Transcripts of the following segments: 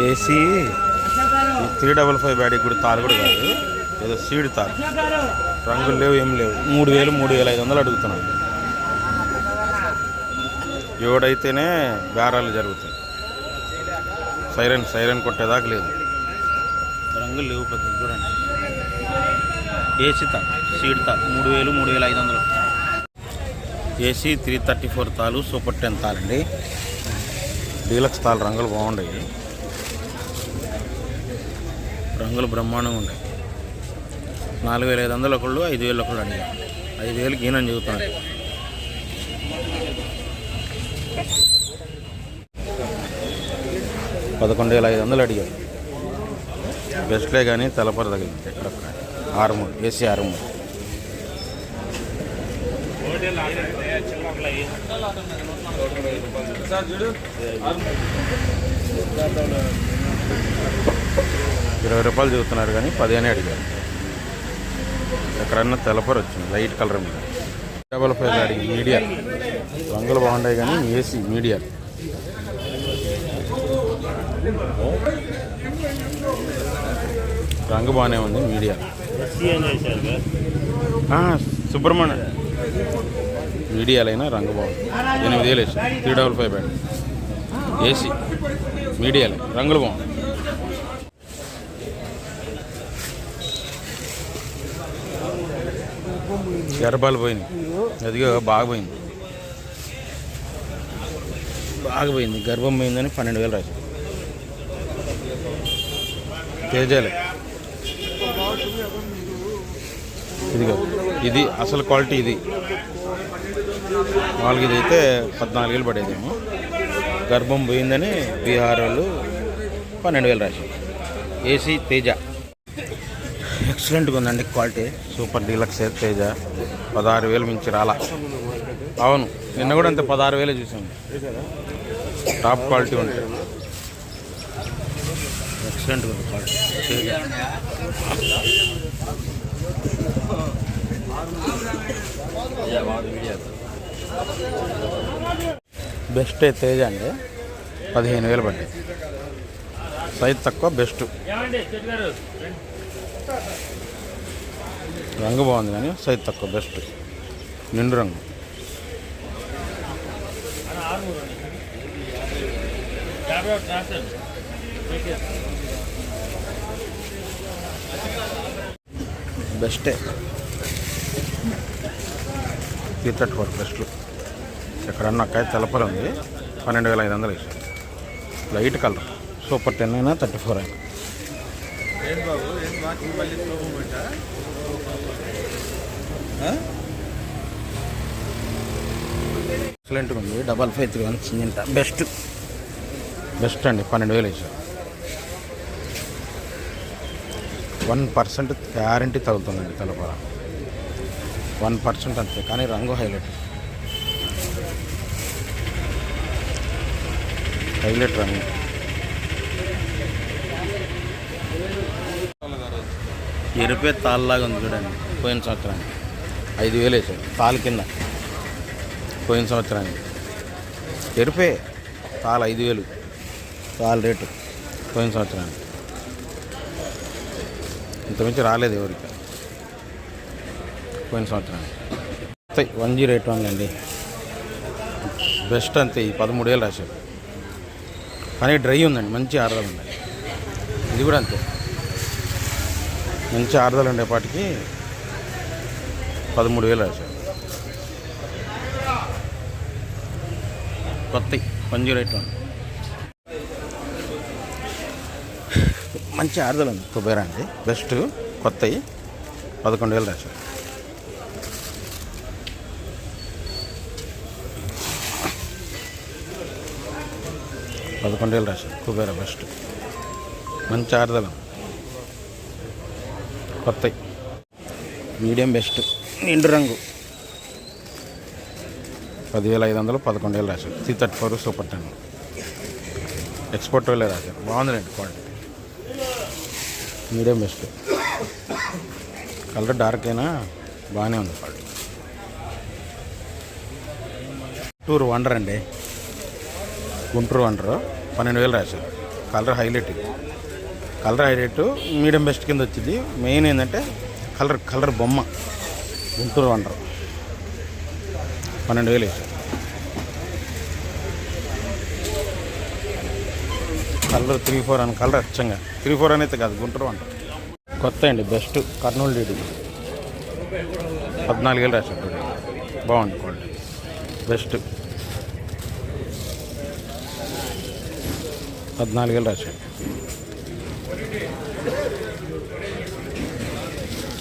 AC 355 బ్యాడీ కూడా తారు కూడా కాదు, ఏదో సీడ్ తారు. రంగులు లేవు, ఏం లేవు. 3000 3500 అడుగుతున్నాను. ఎవడైతేనే బేరాలు జరుగుతాయి. సైరన్ కొట్టేదాకా లేదు. రంగులు లేవు పెద్ద చూడండి. ఏసీ తాలు, సీడ్ తాలు 3000 3500. ఏసీ 334 తాలు, సూపర్ 10 తాలండి. డీలక్స్ తాలు. రంగులు బాగుంటాయి, రంగులు బ్రహ్మాండంగా ఉన్నాయి. 4500 ఒకళ్ళు, 5000 ఒకళ్ళు అడిగారు. 5000 ఈయనని చెబుతున్నారు. $11,500 అడిగారు. బెస్ట్లే కానీ తెలపర తగిలింది ఎక్కడొక్క. 6 ఏసీ 6. ₹20 చెబుతున్నారు కానీ 10 అడిగారు. ఎక్కడన్నా తెలపర వచ్చింది లైట్ కలర్ మీద. 55 అడిగి మీడియా. రంగులు బాగుంటాయి కానీ ఏసీ మీడియా. రంగు బాగానే ఉంది మీడియా. సుబ్రహ్మణ్యం మీడియాలైనా రంగు బాగుంది. 8,000 వేసి 355 బ్యాడ్ ఏసీ మీడియాలే. రంగులు బాగుంది. గర్భాలు పోయినాయి. అదిగో బాగా పోయింది. గర్భం పోయిందని 12,000 రాశారు. తేజాలే. ఇదిగో ఇది అసలు క్వాలిటీ. ఇది వాళ్ళకి ఇది అయితే 14,000 పడేదేమో. గర్భం పోయిందని బీహార్ వాళ్ళు 12,000 రాశారు. ఏసీ తేజ ఎక్సలెంట్గా ఉందండి క్వాలిటీ. Super deluxe Teja. 16,000 మించి రాలా. అవును, నిన్న కూడా అంతే 16,000 చూసాము. టాప్ క్వాలిటీ ఉంటుంది. ఎక్సలెంట్గా ఉంది క్వాలిటీ తేజ. బెస్ట్ తేజ అండి. 15,000 పడ్డాయి. సైజ్ తక్కువ, బెస్ట్. రంగు బాగుంది కానీ సైజ్ తక్కువ, బెస్ట్. నిండు రంగు. బెస్టే. 334 బెస్ట్లు. ఎక్కడన్నా అక్కడ తెలపలు ఉంది. 12,500 వేసారు. Light colour. సూపర్ 10 అయినా 34 అయినా. ఎక్సలెంట్గా ఉంది. 5531 సిమెంట్ బెస్ట్ అండి. 12,000 వేసారు. 1% గ్యారంటీ తగులుతుందండి తెలపర. 1% అంతే, కానీ రంగు హైలైట్ రంగు. ఎరుపే తాళ్ళలాగా ఉంది చూడండి. పోయిన సంవత్సరానికి 5,000 వేసారు. తాళ్ళు కింద పోయిన సంవత్సరానికి ఎరుపే తాళ్ళు 5,000 తాళ్ళ రేటు పోయిన సంవత్సరానికి. ఇంతమించి రాలేదు ఎవరికి పోయిన సంవత్సరానికి. 1081 అండి. బెస్ట్ అంతే. 13,000 రాశారు. కానీ డ్రై ఉందండి, మంచి ఆర్డర్లు ఉన్నాయి. ఇది కూడా అంతే, మంచి ఆర్డర్లు ఉండేపాటికి 13,000 రాశారు. కొత్త 1081 మంచి ఆర్డర్లు ఉంది. కుబేరా అండి, బెస్ట్ కొత్త 11,000 రాశారు. రాశారు. కుబేరా బెస్ట్, మంచి ఆర్డర్లు కొత్త. మీడియం బెస్ట్, నిండు రంగు 10,500, 11,000 రాశారు. 334 సూపర్ 10 ఎక్స్పోర్ట్ వాళ్ళే రాశారు. బాగుందండి quality. Medium best. Colour dark అయినా బాగానే ఉంది క్వాలిటీ. గుంటూరు వండర్ అండి. గుంటూరు వండర్ 12,000 రాశారు. Colour highlight, colour highlight medium best కింద వచ్చింది. మెయిన్ ఏంటంటే కలర్ బొమ్మ గుంటూరు వండరు 12,000 వేసారు. కలర్ 3-4 అని కలర్ అచ్చంగా 3-4 అని అయితే కాదు, గుంటూరు వండరు. కొత్త అండి బెస్ట్ కర్నూలు డీడీ 14,000 రాశారు. బాగుంది క్వాలిటీ బెస్ట్ 14,000 రాశారు.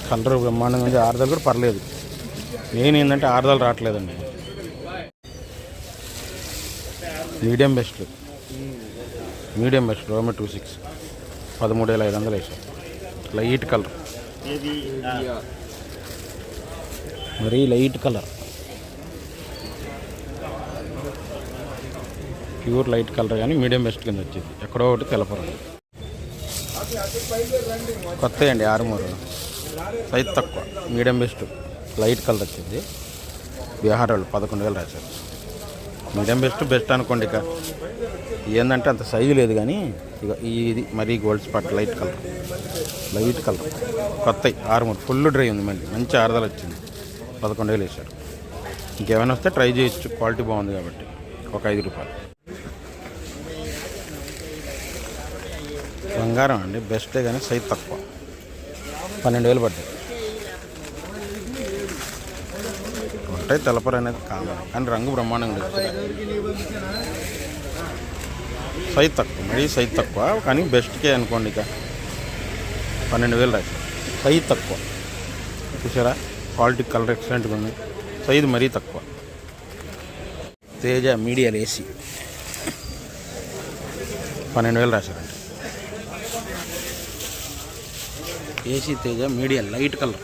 కలర్ బ్రహ్మాండంగా ఉంది. ఆరుదలు కూడా పర్లేదు. మెయిన్ ఏంటంటే ఆరుదలు రావట్లేదండి. మీడియం బెస్ట్ రోమి 26 13,500 వేసారు. లైట్ కలర్, మరీ light colour, pure light colour కానీ మీడియం బెస్ట్ కింద వచ్చింది. ఎక్కడో ఒకటి తెలపరు. కొత్త అండి 6-3 సైజ్ తక్కువ, మీడియం బెస్ట్ లైట్ కలర్ వచ్చింది. బీహార్ వాళ్ళు 11,000 రాశారు. మీడియం బెస్ట్ అనుకోండి. ఇక ఏంటంటే అంత సైజు లేదు కానీ ఇక ఇది మరీ గోల్డ్ స్పాట్ లైట్ కలర్ కొత్త 6-3 ఫుల్ డ్రై ఉంది. మంచి ఆరుదల వచ్చింది. 11,000 వేసారు. ఇంకేమైనా వస్తే ట్రై చేయొచ్చు, క్వాలిటీ బాగుంది కాబట్టి. ఒక 5 రూపాయలు. బంగారం అండి బెస్టే కానీ సైజ్ తక్కువ 12,000 పడ్డాయి. ఉంటాయి తెలపరు అనేది కామన్ కానీ రంగు బ్రహ్మాండంగా ఉంటుంది. సైజ్ తక్కువ, మరీ సైజ్ తక్కువ కానీ బెస్ట్కే అనుకోండి. ఇక 12,000 రాశారు. సైజ్ తక్కువ చూసారా, క్వాలిటీ కలర్ ఎక్సలెంట్గా ఉంది. సైజు మరీ తక్కువ. తేజ మీడియం ఏసీ 12,000 రాశారండి. AC Teja medium light colour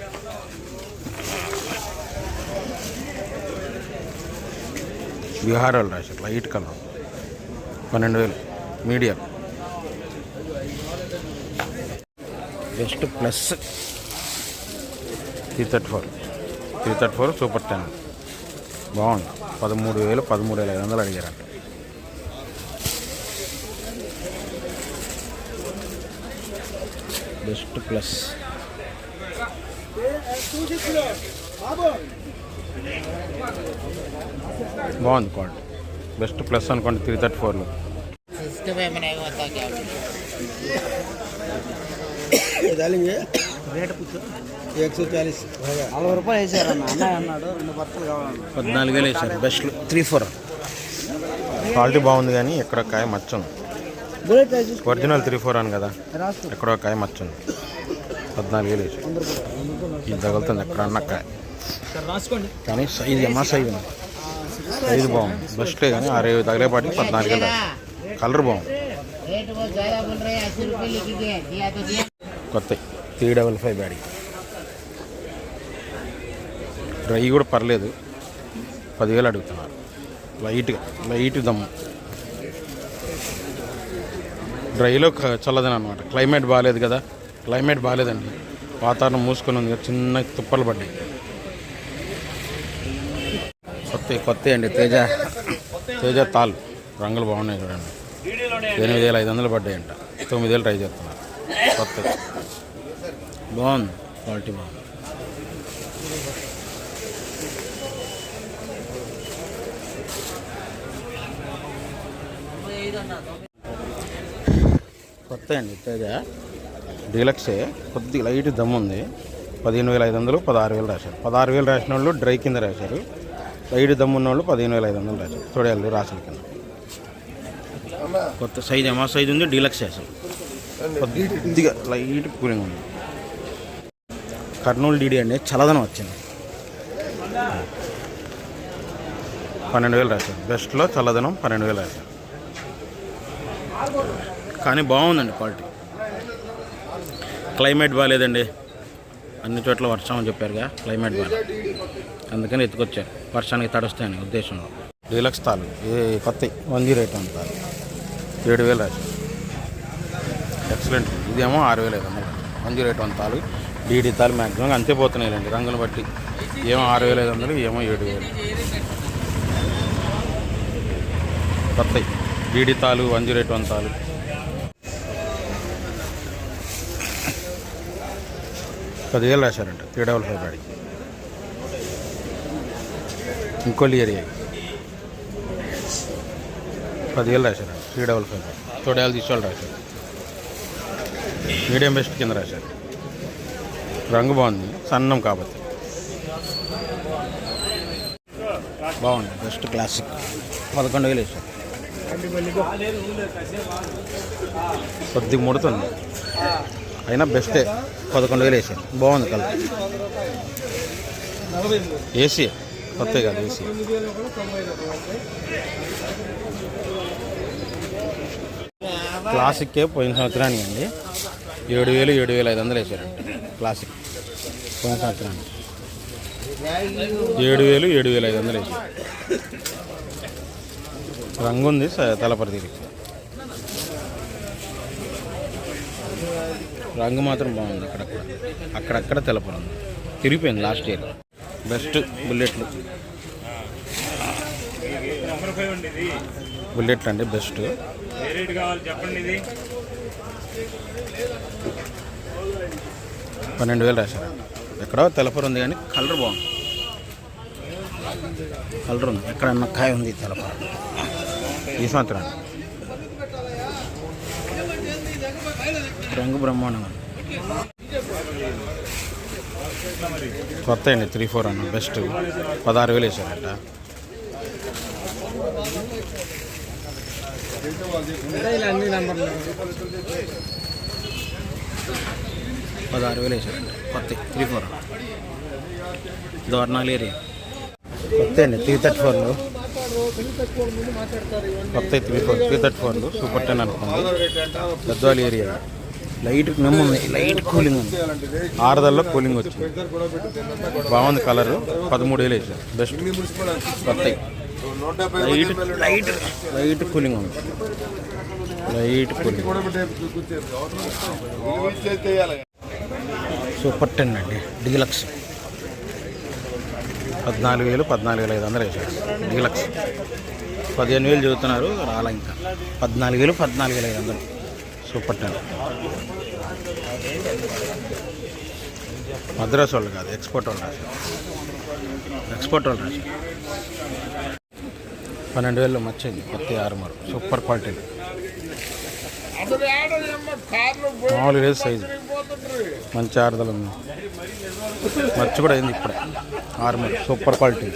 Bihar వాళ్ళు రాశారు. Light colour 12,000 medium. Best plus 334 super 10 బాగుంది. 13,500 అడిగారంట. బెస్ట్ ప్లస్ బాగుంది క్వాలిటీ. బెస్ట్ ప్లస్ అనుకోండి 334లో. రేట్ 140 40 రూపాయలు వేసారన్న. అన్నయ్య అన్నాడు 2 బత్తలు కావాలి. 14,000 వేసారు. బెస్ట్ 3-4 క్వాలిటీ బాగుంది కానీ ఎక్కడ కాయ మచ్చుంది. ఒరిజినల్ 3-4 అని కదా, ఎక్కడో కాయ మచ్చుంది. 14,000 వేసారు. ఇది తగులుతుంది ఎక్కడ అన్న కాయ కానీ సైజు ఏమా సైజు బాగుంది. బెస్టే కానీ 6 తగిలేపాటికి 14,000. కలర్ బాగుంది. కొత్త 355 బ్యాడీ. డ్రై కూడా పర్లేదు. 10,000 అడుగుతున్నారు. లైట్ దమ్ము. డ్రైలో చల్లదని అనమాట. క్లైమేట్ బాగాలేదు కదా, క్లైమేట్ బాగాలేదండి. వాతావరణం మూసుకొని ఉంది కదా, చిన్న తుప్పలు పడ్డాయి. కొత్త అండి తేజ తాళ్ళు. రంగులు బాగున్నాయి చూడండి. 8,500 పడ్డాయంట. 9,000 ట్రై చేస్తున్నారు. కొత్త బాగుంది, క్వాలిటీ బాగుంది. కొత్త అండి తేజ డీలక్సే. కొద్దిగా లైట్ దమ్ము ఉంది. 15,500 16,000 రాశారు. 16,000 రాసిన వాళ్ళు డ్రై కింద రాశారు. లైట్ దమ్ము ఉన్న వాళ్ళు 15,500 రాశారు. చూడాలి రాసిన కింద. కొత్త సైజ్ ఏమా సైజ్ ఉంది. డీలక్స్ అసలు కొద్దిగా లైట్ కూలింగ్ ఉంది. కర్నూలు డీడీ అండి చల్లదనం వచ్చింది. 12,000 రాశారు. బెస్ట్లో చల్లదనం 12,000 రాశారు. కానీ బాగుందండి క్వాలిటీ. క్లైమేట్ బాగాలేదండి. అన్ని చోట్ల వర్షం అని చెప్పారుగా, క్లైమేట్ బాగాలేదు అందుకని ఎత్తుకొచ్చారు. వర్షానికి తడుస్తాయని ఉద్దేశంలో. డీలక్స్ తాలు కొత్త 108 తాలు 7,000 రాశారు. ఎక్సలెంట్. ఇదేమో 6,500. 108 తాలు డీడీ తాలు మ్యాక్సిమం అంతే పోతున్నాయండి రంగులు బట్టి. ఏమో 6,500, ఏమో 7,000. కొత్త డీడీ తాలు 108 తాలు 10,000 రాశారంట 355 బాడీ. ఇంకోళ్ళు ఏరియా 10,000 రాశారు 355. తోడేళ్ళు తీసుకోవాలి రాశారు. మీడియం బెస్ట్ కింద రాశారు. రంగు బాగుంది, సన్నం కాబట్టి బాగుంది. బెస్ట్ క్లాసిక్ 11,000 వేసారు. కొద్ది ముడుతుంది అయినా బెస్టే. 11,000 వేసారు. బాగుంది కలర్. ఏసీ కొత్త కాదు, ఏసీ. క్లాసిక్కే పోయిన సంవత్సరానికి అండి 7,000 7,500 వేసారండి. క్లాసిక్ పోయిన సంవత్సరానికి 7,000 7,500 వేసారు. రంగు ఉంది తలపరి తిరిగి. రంగు మాత్రం బాగుంది. అక్కడక్కడ తెలపరు ఉంది. తిరిగిపోయింది లాస్ట్ ఇయర్. బెస్ట్ బుల్లెట్లు. బుల్లెట్లు అండి బెస్ట్. 12,000 రాశారు. ఎక్కడో తెలపరు ఉంది కానీ కలర్ బాగుంది. కలర్ ఉంది, ఎక్కడన్నా కాయ ఉంది తెలపరు. ఈ సంవత్సరం రంగు బ్రహ్మాండంగా ఉంది. కొత్త అండి 3-4 అన్న బెస్ట్. 16,000 వేసారట. 16,000 వేసారండి. కొత్త 3-4 దోర్నాలు ఏరియా. కొత్త అండి 334లో. కొత్త 334 సూపర్ 10 అనుకోండి. పెద్దవాళ్ళ ఏరియా. లైట్ మెమ్ ఉంది, లైట్ కూలింగ్ ఉంది. 6 కూలింగ్ వచ్చింది. బాగుంది కలరు. 13,000 వేసారు. బెస్ట్ కొత్త. లైట్ కూలింగ్ ఉంది. Light cooling. సూపర్ 10 అండి డీలక్స్. 14,000 14,500 వేసారు. డీలక్స్ 15,000 చదువుతున్నారు రాలా ఇంకా. 14,000 14,500 సూపర్ 10. మద్రాసు వాళ్ళు కాదు, ఎక్స్పోర్ట్ వాళ్ళు రాశారు. ఎక్స్పోర్ట్ వాళ్ళు రాశారు. 12,000 మచ్చింది. కొత్త ఆర్మర్ సూపర్ క్వాలిటీ. మామూలు లేదు సైజు. మంచి ఆరుదలు ఉంది. మర్చి కూడా అయింది ఇప్పుడే. Armour super quality.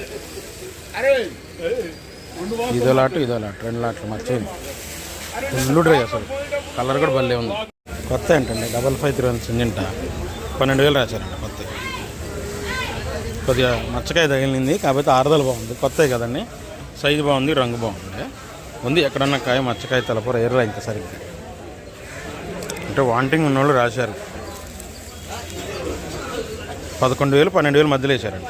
ఇదో లాట్ 2 లాట్లు మర్చింది. ఫుల్ డ్రై అసలు. కలర్ కూడా భలే ఉంది. కొత్త ఏంటండి 553 సింజంట. 12,000 రాశారండి. కొత్త కొద్దిగా మచ్చకాయ తగిలింది కాకపోతే ఆరుదలు బాగుంది. కొత్త కదండి. సైజు బాగుంది, రంగు బాగుంది. ఉంది ఎక్కడన్నా కాయ మచ్చకాయ తలపూర ఎర్ర ఇంకా సరిగ్గా అంటే వాంటింగ్ ఉన్నోళ్ళు రాశారు. 11,000 12,000 మధ్యలో వేసారండి.